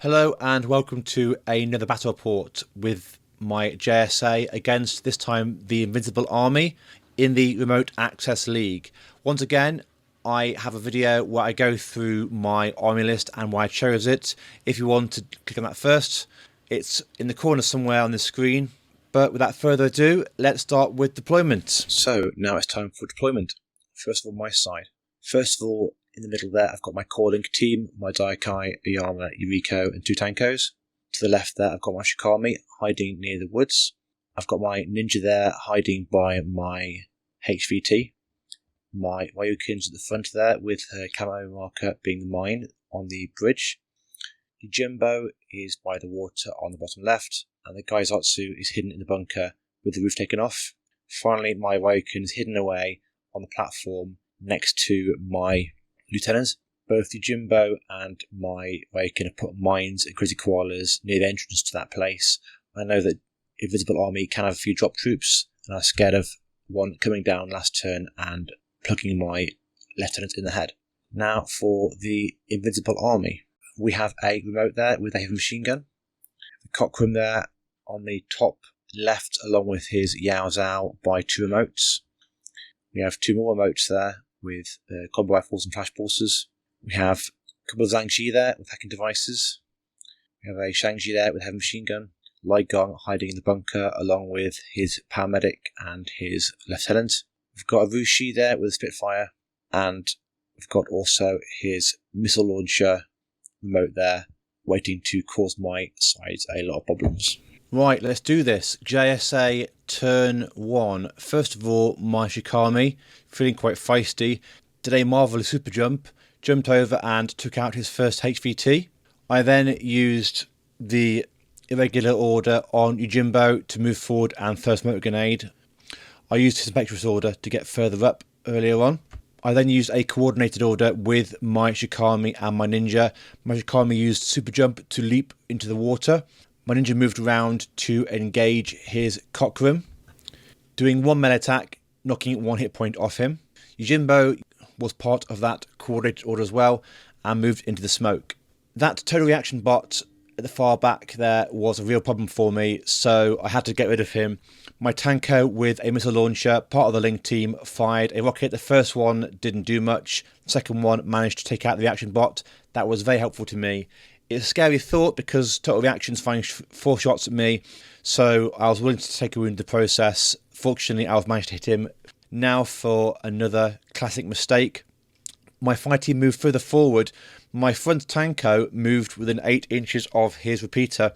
Hello and welcome to another battle report with my JSA against, this time, the Invincible Army in the Remote Access League. Once again, I have a video where I go through my army list and why I chose it. If you want to click on that first, it's in the corner somewhere on the screen. But without further ado, let's start with deployment. So now it's time for deployment. First of all, my side. First of all, in the middle there, I've got my core link team, my Daikai, Oyama, Yuriko, and 2 Tankos. To the left there, I've got my Shikami hiding near the woods. I've got my ninja there hiding by my HVT. My Ryukin's at the front there with her camo marker being the mine on the bridge. Yujimbo is by the water on the bottom left, and the Gaizatsu is hidden in the bunker with the roof taken off. Finally, my Ryukin is hidden away on the platform next to my lieutenants. Both Yujimbo and my Ryukin have put mines and crazy koalas near the entrance to that place. I know that Invisible Army can have a few drop troops, and I'm scared of one coming down last turn and plugging my lieutenant in the head. Now for the Invincible Army. We have a remote there with a heavy machine gun. The Cockrum there on the top left along with his Yao Zhao by 2 remotes. We have 2 more remotes there with combo rifles and flash pulsers. We have a couple of Zhangji there with hacking devices. We have a Shangji there with a heavy machine gun. Lai Gong hiding in the bunker along with his paramedic and his lieutenant. We've got a Rushi there with a Spitfire, and we've got also his missile launcher remote there waiting to cause my sides a lot of problems. Right, let's do this. JSA turn 1. First of all, my Shikami, feeling quite feisty, did a marvellous super jump, jumped over and took out his first HVT. I then used the irregular order on Yujimbo to move forward and throw a smoke grenade. I used his impetuous order to get further up earlier on. I then used a coordinated order with my Shikami and my ninja. My Shikami used super jump to leap into the water. My ninja moved around to engage his Cockrum, doing 1 melee attack, knocking 1 hit point off him. Yujimbo was part of that coordinated order as well and moved into the smoke. That total reaction bot at the far back there was a real problem for me, so I had to get rid of him. My Tanko with a missile launcher, part of the Link team, fired a rocket. The first one didn't do much. The second one managed to take out the reaction bot. That was very helpful to me. It's a scary thought because Total Reaction's firing 4 shots at me, so I was willing to take a wound in the process. Fortunately, I was managed to hit him. Now for another classic mistake. My fire team moved further forward. My front Tanko moved within 8 inches of his repeater.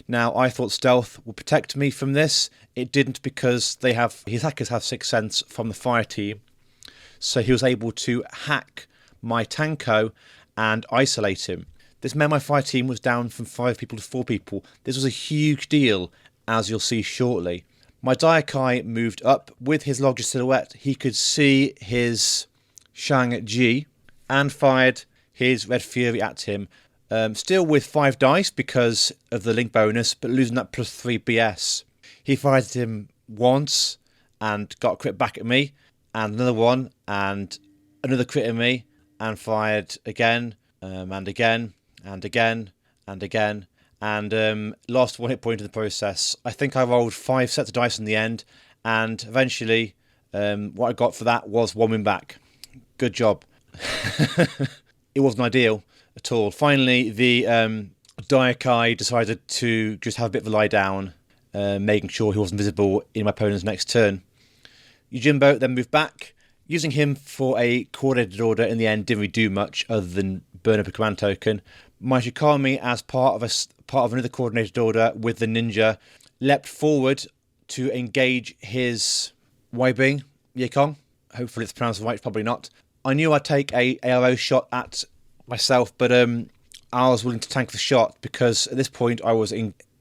Now, I thought stealth would protect me from this. It didn't, because his hackers have 6th sense from the fire team. So he was able to hack my Tanko and isolate him. This meant my fire team was down from 5 people to 4 people. This was a huge deal, as you'll see shortly. My Daikai moved up with his larger silhouette. He could see his Shang-Ji and fired his Red Fury at him. Still with 5 dice because of the link bonus, but losing that +3 BS. He fired at him once and got a crit back at me, and another one, and another crit at me, and fired again, and again, and again, and again, and lost 1 hit point in the process. I think I rolled 5 sets of dice in the end, and eventually what I got for that was 1 win back. Good job. It wasn't ideal at all. Finally, the Daikai decided to just have a bit of a lie down, making sure he wasn't visible in my opponent's next turn. Yujimbo then moved back. Using him for a coordinated order in the end didn't really do much other than burn up a command token. My Shikami, as part of another coordinated order with the ninja, leapt forward to engage his Weibing Yekong. Hopefully it's pronounced right, probably not. I knew I'd take a ARO shot at myself, but I was willing to tank the shot because at this point I was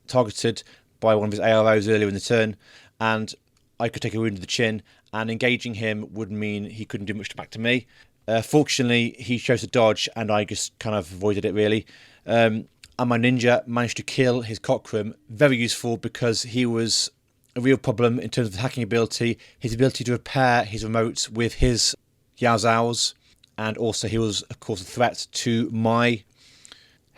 targeted by one of his AROs earlier in the turn, and I could take a wound to the chin, and engaging him would mean he couldn't do much back to me. Fortunately, he chose to dodge, and I just kind of avoided it, really. And my ninja managed to kill his Cockrum. Very useful because he was a real problem in terms of hacking ability, his ability to repair his remotes with his Yao Zhaos, and also he was, of course, a threat to my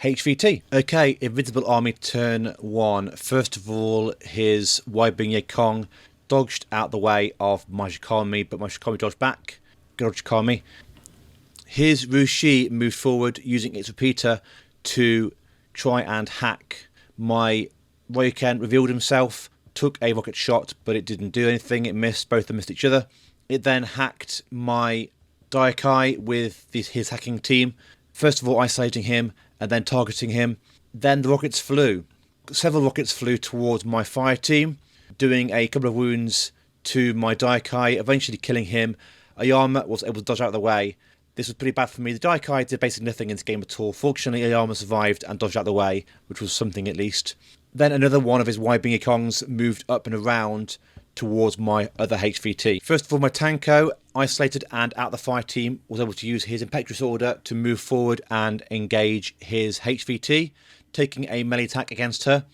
HVT. Okay, Invincible Army turn 1. First of all, his Wide-Wing Yekong dodged out the way of my Shikami, but my Shikami dodged back. Good old Shikami. His Rushi moved forward using its repeater to try and hack my Ryoken. Revealed himself, took a rocket shot, but it didn't do anything. It missed. Both of them missed each other. It then hacked my Daikai with his hacking team. First of all, isolating him and then targeting him. Then the rockets flew. Several rockets flew towards my fire team, doing a couple of wounds to my Daikai, eventually killing him. Ayama was able to dodge out of the way. This was pretty bad for me. The Daikai did basically nothing in this game at all. Fortunately, Ayama survived and dodged out of the way, which was something at least. Then another one of his Wide-Wing Yekongs moved up and around towards my other HVT. First of all, my Tanko, isolated and out the fire team, was able to use his Impetuous Order to move forward and engage his HVT, taking a melee attack against her.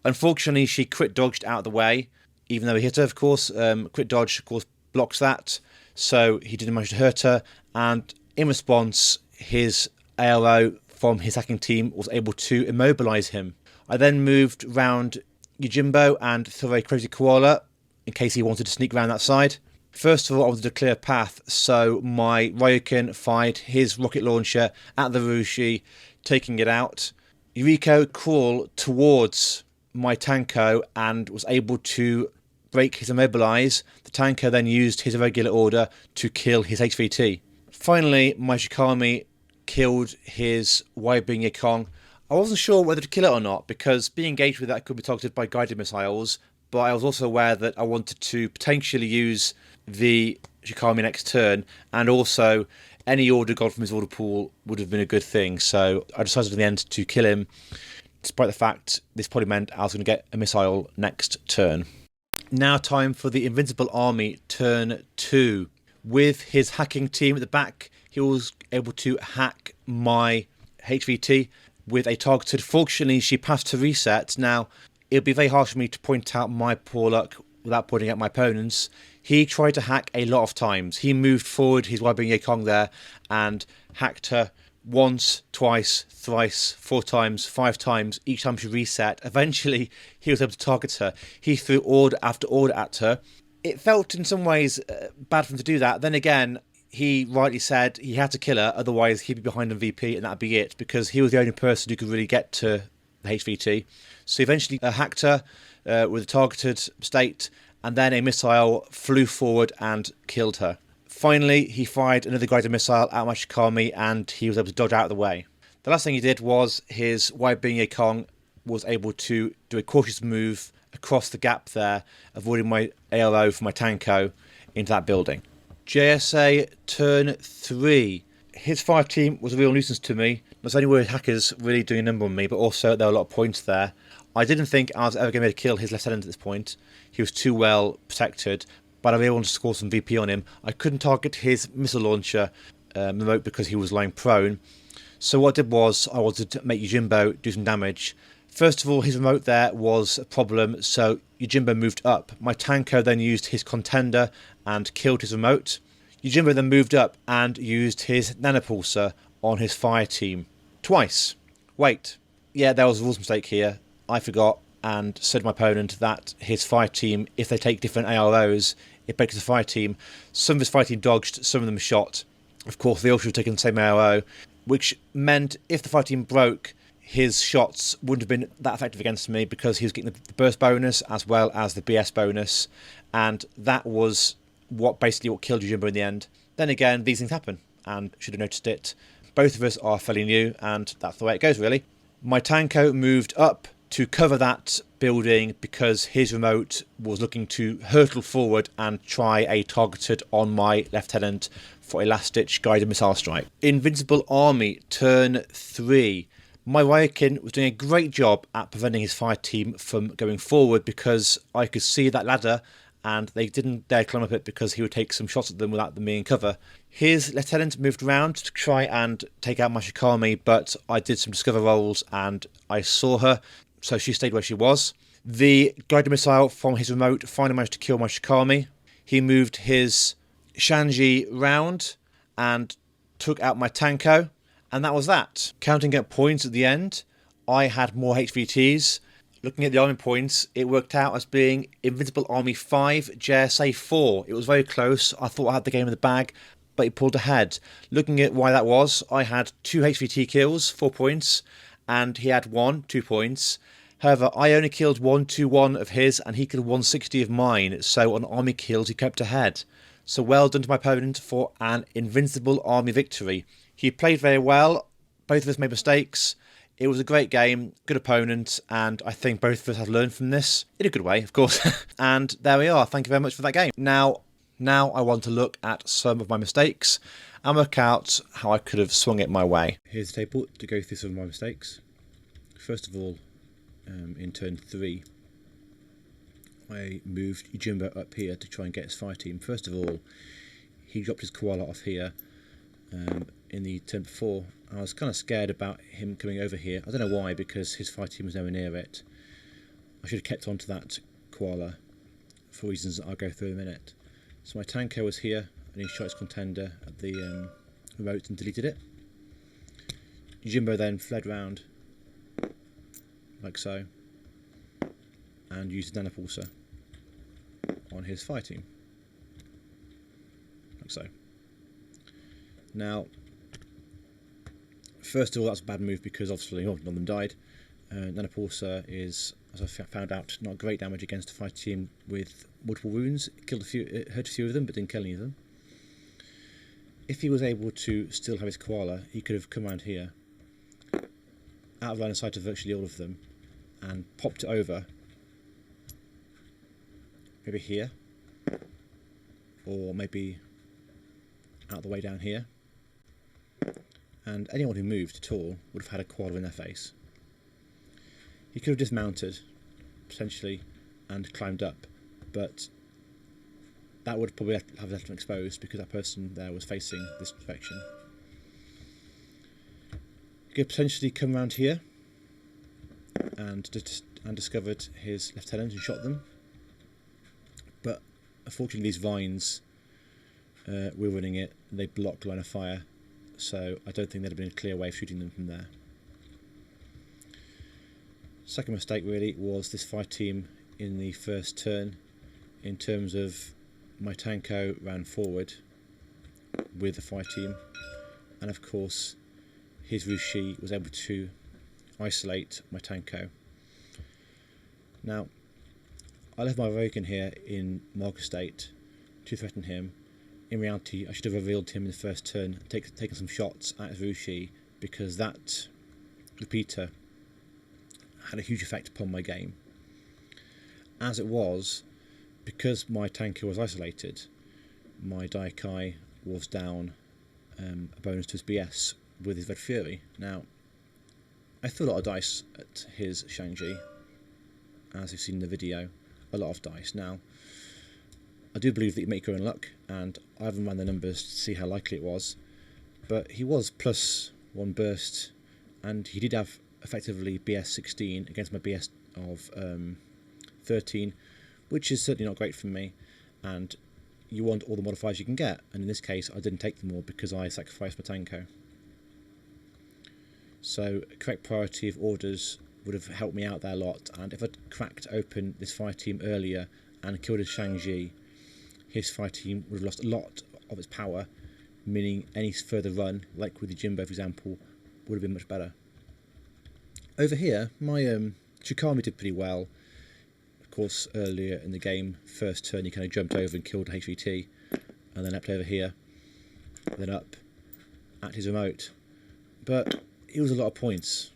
Unfortunately, she crit dodged out of the way, even though he hit her, of course. Crit dodge, of course, blocks that, so he didn't manage to hurt her. And in response, his ARO from his hacking team was able to immobilize him. I then moved round Yojimbo and threw a Crazy Koala in case he wanted to sneak around that side. First of all, I wanted to clear a path, so my Ryoken fired his rocket launcher at the Rushi, taking it out. Yuriko crawled towards my Tanko and was able to break his immobilize. The Tanko then used his irregular order to kill his HVT. Finally, my Shikami killed his Wide-Wing Yekong. I wasn't sure whether to kill it or not, because being engaged with that could be targeted by guided missiles, but I was also aware that I wanted to potentially use the Shikami next turn, and also any order gone from his order pool would have been a good thing, so I decided in the end to kill him, despite the fact this probably meant I was going to get a missile next turn. Now time for the Invincible Army turn 2. With his hacking team at the back, he was able to hack my HVT with a targeted. Fortunately, she passed her reset. Now, it would be very harsh for me to point out my poor luck without pointing out my opponents. He tried to hack a lot of times. He moved forward his Wide-Wing Yekong there and hacked her once, twice, thrice, 4 times, 5 times. Each time she reset. Eventually, he was able to target her. He threw order after order at her. It felt in some ways bad for him to do that. Then again, he rightly said he had to kill her, otherwise he'd be behind on VP and that'd be it, because he was the only person who could really get to the HVT. So he eventually hacked her with a targeted state, and then a missile flew forward and killed her. Finally, he fired another guided missile at my Shikami, and he was able to dodge out of the way. The last thing he did was his Wide-Wing Yekong was able to do a cautious move across the gap there, avoiding my ALO from my Tanko into that building. JSA turn 3. His fire team was a real nuisance to me. Not only were hackers really doing a number on me, but also there were a lot of points there. I didn't think I was ever going to be able to kill his lieutenant at this point. He was too well protected, but I really wanted to score some VP on him. I couldn't target his missile launcher remote because he was lying prone. So what I did was I wanted to make Yojimbo do some damage. First of all, his remote there was a problem, so Yojimbo moved up. My Tanko then used his contender and killed his remote. Yojimbo then moved up and used his nanopulsar on his fire team. Twice. Wait. Yeah, there was a rules mistake here. I forgot, and so did my opponent, that his fire team, if they take different AROs, it breaks the fire team. Some of his fire team dodged, some of them shot. Of course, they all should have taken the same ARO, which meant if the fire team broke, his shots wouldn't have been that effective against me because he was getting the burst bonus as well as the BS bonus, and that was what killed Yojimbo in the end. Then again, these things happen, and should have noticed it. Both of us are fairly new, and that's the way it goes, really. My Tanko moved up to cover that building because his remote was looking to hurtle forward and try a targeted on my lieutenant for a last-ditch guided missile strike. Invincible Army turn 3. My Ryoken was doing a great job at preventing his fire team from going forward because I could see that ladder and they didn't dare climb up it because he would take some shots at them without them being in cover. His lieutenant moved around to try and take out my Shikami, but I did some discover rolls and I saw her, so she stayed where she was. The guided missile from his remote finally managed to kill my Shikami. He moved his Shanji round and took out my Tanko, And that was that. Counting up points at the end, I had more HVTs. Looking at the army points, it worked out as being Invincible Army 5, JSA 4. It was very close. I thought I had the game in the bag, but it pulled ahead. Looking at why that was, I had 2 HVT kills, 4 points, and he had 1, 2 points. However, I only killed 121 of his, and he killed 160 of mine, so on army kills he kept ahead. So well done to my opponent for an Invincible Army victory. He played very well, both of us made mistakes. It was a great game, good opponent, and I think both of us have learned from this, in a good way, of course. And there we are, thank you very much for that game. Now I want to look at some of my mistakes and work out how I could have swung it my way. Here's the table to go through some of my mistakes. First of all, in turn 3, I moved Jimbo up here to try and get his fire team. First of all, he dropped his koala off here in the turn before. I was kind of scared about him coming over here. I don't know why, because his fire team was nowhere near it. I should have kept on to that koala for reasons that I'll go through in a minute. So my tanker was here, and he shot his contender at the remote and deleted it. Jimbo then fled round, like so, and used a nanopulsar on his fire team, like so. Now, first of all, that's a bad move because obviously none of them died. Nanopulsar is, as I found out, not great damage against a fire team with multiple wounds. It killed it hurt a few of them, but didn't kill any of them. If he was able to still have his koala, he could have come around here, out of line of sight of virtually all of them, and popped it over, maybe here, or maybe out the way down here, and anyone who moved at all would have had a koala in their face. He could have dismounted, potentially, and climbed up, but that would probably have left him exposed because that person there was facing this direction. He could potentially come around here and discovered his lieutenant and shot them, but unfortunately these vines were running it, they blocked line of fire, so I don't think there'd have been a clear way of shooting them from there. Second mistake really was this fire team in the first turn, in terms of my tanko ran forward with the fire team, and of course his Rushi was able to isolate my tanko. Now, I left my Rogan here in Mark State to threaten him. In reality, I should have revealed him in the first turn, taken some shots at his Rushi, because that repeater had a huge effect upon my game. As it was, because my tanker was isolated, my Daikai was down a bonus to his BS with his Red Fury. Now, I threw a lot of dice at his Shang-Chi, as you've seen in the video, a lot of dice. Now, I do believe that you make your own luck, and I haven't run the numbers to see how likely it was, but he was +1 burst, and he did have effectively BS 16 against my BS of 13, which is certainly not great for me, and you want all the modifiers you can get, and in this case I didn't take them all because I sacrificed my tanko. So correct priority of orders would have helped me out there a lot, and if I'd cracked open this fire team earlier and killed his Shang-Chi, his fire team would have lost a lot of its power, meaning any further run, like with the Jimbo for example, would have been much better. Over here, my Chikami did pretty well. Of course, earlier in the game, first turn he kind of jumped over and killed HVT, and then leapt over here, then up at his remote. But it was a lot of points.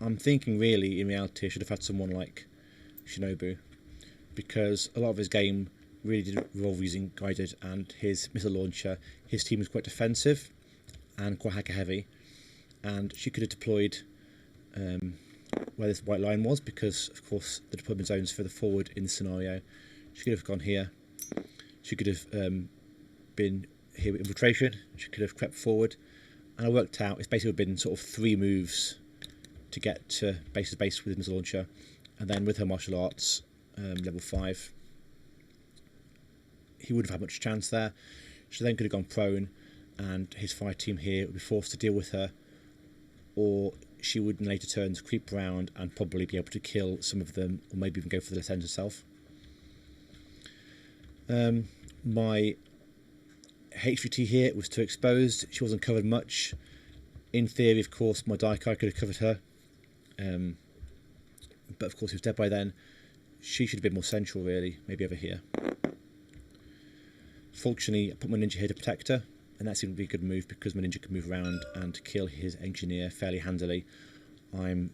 I'm thinking really, in reality, I should have had someone like Shinobu, because a lot of his game really did revolve using guided, and his missile launcher, his team was quite defensive and quite hacker heavy, and she could have deployed where this white line was, because of course the deployment zone's further forward in the scenario. She could have gone here, she could have been here with infiltration, she could have crept forward, and I worked out it's basically been sort of 3 moves to get to base to base with the missile launcher, and then with her martial arts level 5 he wouldn't have had much chance there. She then could have gone prone and his fire team here would be forced to deal with her, or she would in later turns creep around and probably be able to kill some of them, or maybe even go for the descent herself. My HVT here was too exposed. She wasn't covered much. In theory, of course, my Daikai could have covered her, but of course he was dead by then. She should have been more central, really, maybe over here. Fortunately, I put my ninja here to protect her, and that seemed to be a good move because my ninja could move around and kill his engineer fairly handily. I'm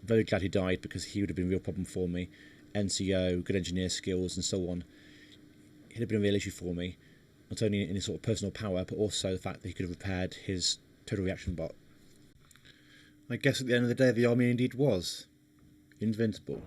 very glad he died because he would have been a real problem for me. NCO, good engineer skills and so on. It would have been a real issue for me, not only in his sort of personal power, but also the fact that he could have repaired his total reaction bot. I guess at the end of the day, the army indeed was invincible.